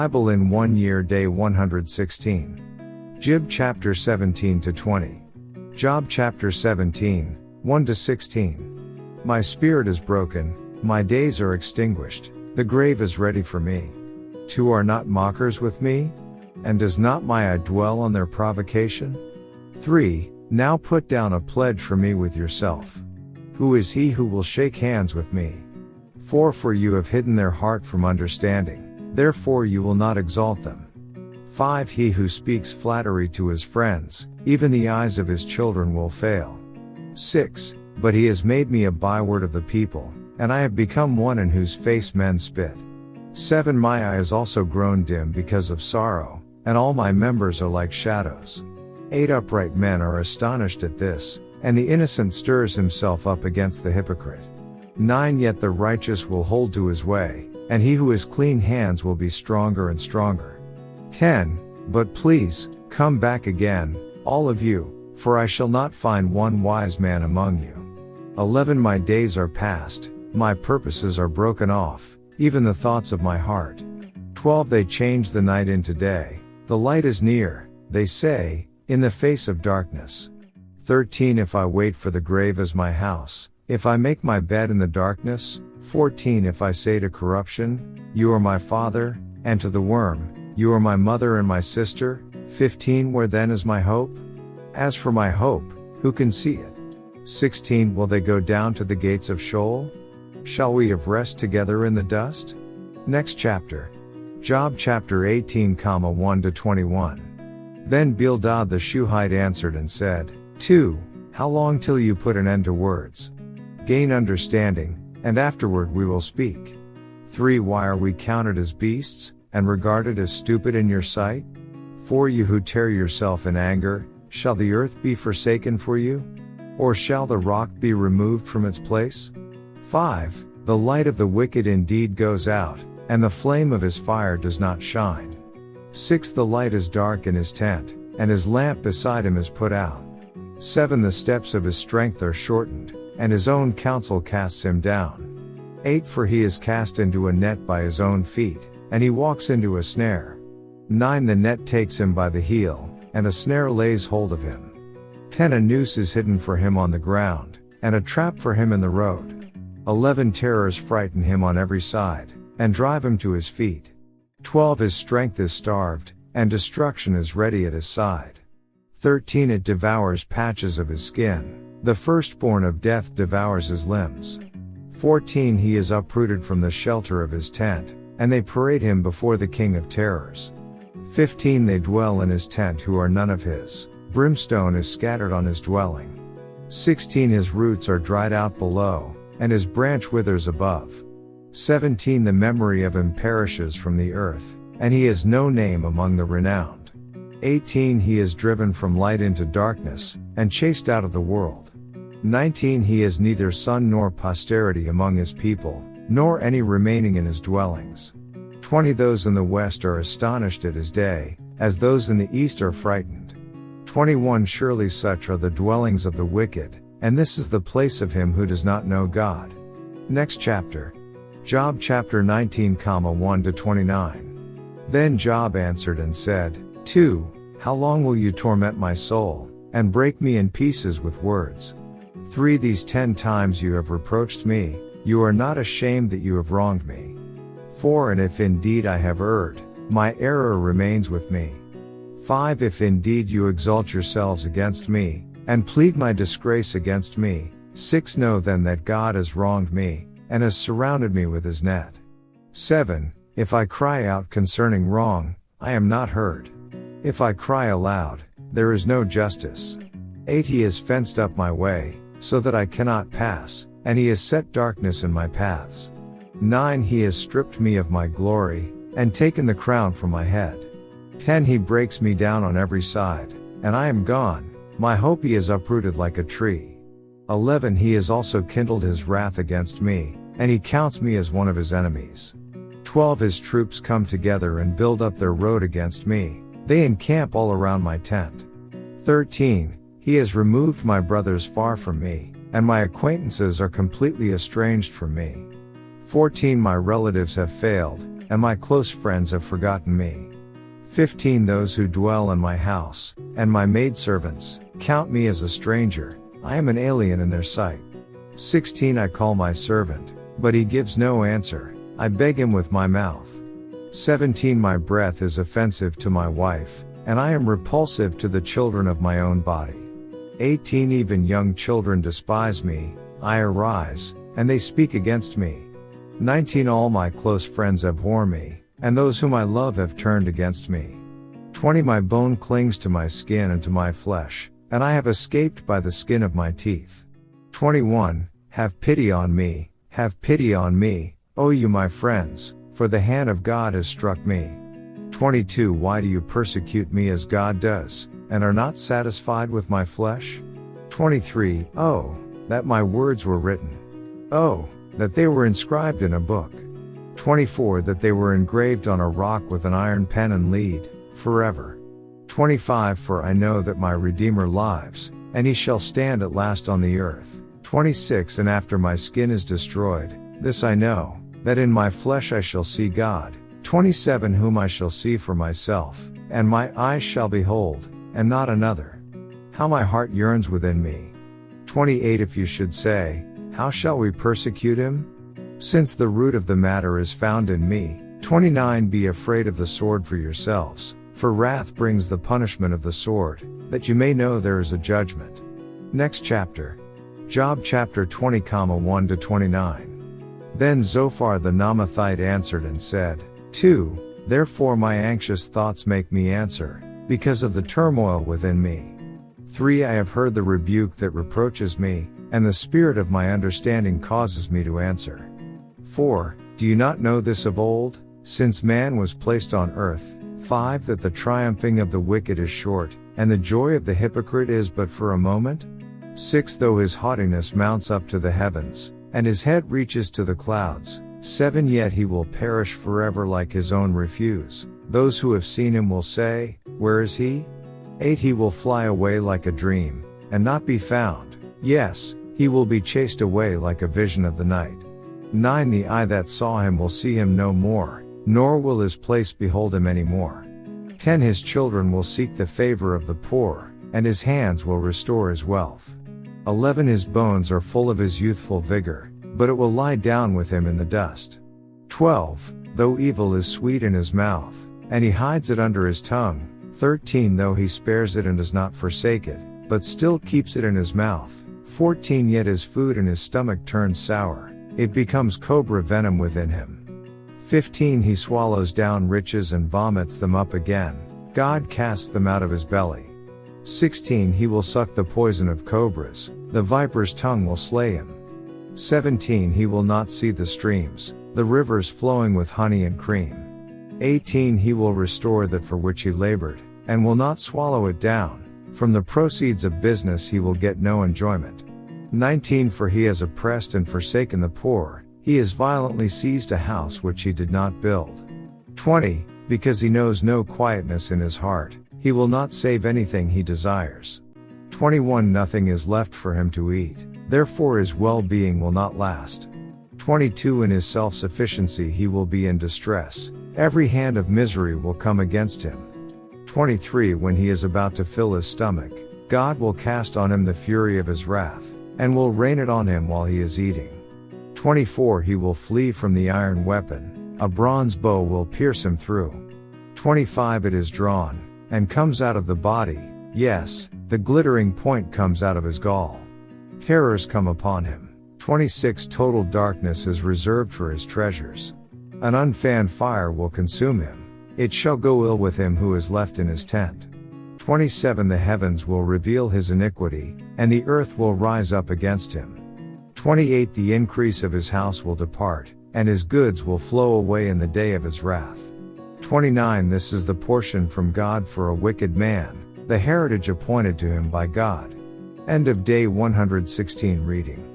Bible in 1 year, day 116. Nkjv chapter 17 to 20. Job chapter 17, 1 to 16. My spirit is broken, my days are extinguished, the grave is ready for me. Two are not mockers with me? And does not my eye dwell on their provocation? 3. Now put down a pledge for me with yourself. Who is he who will shake hands with me? 4. For you have hidden their heart from understanding, therefore you will not exalt them. 5. He who speaks flattery to his friends, even the eyes of his children will fail. 6. But he has made me a byword of the people, and I have become one in whose face men spit. 7. My eye is also grown dim because of sorrow, and all my members are like shadows. 8. Upright men are astonished at this, and the innocent stirs himself up against the hypocrite. 9. Yet the righteous will hold to his way, and he who has clean hands will be stronger and stronger. 10. But please, come back again, all of you, for I shall not find one wise man among you. 11. My days are past, my purposes are broken off, even the thoughts of my heart. 12. They change the night into day, the light is near, they say, in the face of darkness. 13. If I wait for the grave as my house, if I make my bed in the darkness. 14. If I say to corruption, you are my father, and to the worm, you are my mother and my sister. 15. Where then is my hope? As for my hope, who can see it? 16. Will they go down to the gates of Sheol? Shall we have rest together in the dust? Next chapter. Job chapter 18, 1 to 21. Then Bildad the Shuhite answered and said, 2. How long till you put an end to words? Gain understanding, and afterward we will speak. 3. Why are we counted as beasts, and regarded as stupid in your sight? 4. You who tear yourself in anger, shall the earth be forsaken for you? Or shall the rock be removed from its place? 5. The light of the wicked indeed goes out, and the flame of his fire does not shine. 6. The light is dark in his tent, and his lamp beside him is put out. 7. The steps of his strength are shortened, and his own counsel casts him down. 8. For he is cast into a net by his own feet, and he walks into a snare. 9. The net takes him by the heel, and a snare lays hold of him. 10. A noose is hidden for him on the ground, and a trap for him in the road. 11. Terrors frighten him on every side, and drive him to his feet. 12. His strength is starved, and destruction is ready at his side. 13. It devours patches of his skin, the firstborn of death devours his limbs. 14. He is uprooted from the shelter of his tent, and they parade him before the king of terrors. 15. They dwell in his tent who are none of his, brimstone is scattered on his dwelling. 16. His roots are dried out below, and his branch withers above. 17. The memory of him perishes from the earth, and he has no name among the renowned. 18. He is driven from light into darkness, and chased out of the world. 19. He has neither son nor posterity among his people, nor any remaining in his dwellings. 20. Those in the west are astonished at his day, as those in the east are frightened. 21. Surely such are the dwellings of the wicked, and this is the place of him who does not know God. Next chapter. Job chapter 19, 1 to 29. Then Job answered and said, 2. How long will you torment my soul, and break me in pieces with words? 3. These 10 times you have reproached me, you are not ashamed that you have wronged me. 4. And if indeed I have erred, my error remains with me. 5. If indeed you exalt yourselves against me, and plead my disgrace against me. 6. Know then that God has wronged me, and has surrounded me with his net. 7. If I cry out concerning wrong, I am not heard. If I cry aloud, there is no justice. 8. He has fenced up my way, so that I cannot pass, and he has set darkness in my paths. 9. He has stripped me of my glory, and taken the crown from my head. 10. He breaks me down on every side, and I am gone, my hope he has uprooted like a tree. 11. He has also kindled his wrath against me, and he counts me as one of his enemies. 12. His troops come together and build up their road against me, they encamp all around my tent. 13. He has removed my brothers far from me, and my acquaintances are completely estranged from me. 14. My relatives have failed, and my close friends have forgotten me. 15 Those who dwell in my house, and my maidservants, count me as a stranger, I am an alien in their sight. 16 I call my servant, but he gives no answer, I beg him with my mouth. 17 My breath is offensive to my wife, and I am repulsive to the children of my own body. 18 Even young children despise me, I arise, and they speak against me. 19 All my close friends abhor me, and those whom I love have turned against me. 20 My bone clings to my skin and to my flesh, and I have escaped by the skin of my teeth. 21 Have pity on me, O you my friends, for the hand of God has struck me. 22 Why do you persecute me as God does, and are not satisfied with my flesh? 23 Oh, that my words were written. Oh, that they were inscribed in a book. 24 That they were engraved on a rock with an iron pen and lead, forever. 25 For I know that my Redeemer lives, and he shall stand at last on the earth. 26 And after my skin is destroyed, this I know, that in my flesh I shall see God. 27 Whom I shall see for myself, and my eyes shall behold, and not another. How my heart yearns within me. 28 If you should say, how shall we persecute him? Since the root of the matter is found in me. 29 Be afraid of the sword for yourselves, for wrath brings the punishment of the sword, that you may know there is a judgment. Next chapter. Job chapter 20, 1-29. Then Zophar the Naamathite answered and said, 2 Therefore my anxious thoughts make me answer, because of the turmoil within me. 3 I have heard the rebuke that reproaches me, and the spirit of my understanding causes me to answer. 4 Do you not know this of old, since man was placed on earth? 5 That the triumphing of the wicked is short, and the joy of the hypocrite is but for a moment? 6 Though his haughtiness mounts up to the heavens, and his head reaches to the clouds, 7 Yet he will perish forever like his own refuse. Those who have seen him will say, where is he? 8 He will fly away like a dream, and not be found. Yes, he will be chased away like a vision of the night. 9 The eye that saw him will see him no more, nor will his place behold him any more. 10 His children will seek the favor of the poor, and his hands will restore his wealth. 11 His bones are full of his youthful vigor, but it will lie down with him in the dust. 12 Though evil is sweet in his mouth, and he hides it under his tongue. 13 Though he spares it and does not forsake it, but still keeps it in his mouth. 14 Yet his food in his stomach turns sour, it becomes cobra venom within him. 15 He swallows down riches and vomits them up again, God casts them out of his belly. 16 He will suck the poison of cobras, the viper's tongue will slay him. 17 He will not see the streams, the rivers flowing with honey and cream. 18 He will restore that for which he labored, and will not swallow it down, from the proceeds of business he will get no enjoyment. 19 For he has oppressed and forsaken the poor, he has violently seized a house which he did not build. 20 Because he knows no quietness in his heart, he will not save anything he desires. 21 Nothing is left for him to eat, therefore his well-being will not last. 22 In his self-sufficiency he will be in distress, every hand of misery will come against him. 23 When he is about to fill his stomach, God will cast on him the fury of his wrath, and will rain it on him while he is eating. 24 He will flee from the iron weapon, a bronze bow will pierce him through. 25 It is drawn, and comes out of the body, yes, the glittering point comes out of his gall. Terrors come upon him. 26 Total darkness is reserved for his treasures. An unfanned fire will consume him. It shall go ill with him who is left in his tent. 27 The heavens will reveal his iniquity, and the earth will rise up against him. 28 The increase of his house will depart, and his goods will flow away in the day of his wrath. 29 This is the portion from God for a wicked man, the heritage appointed to him by God. End of day 116 reading.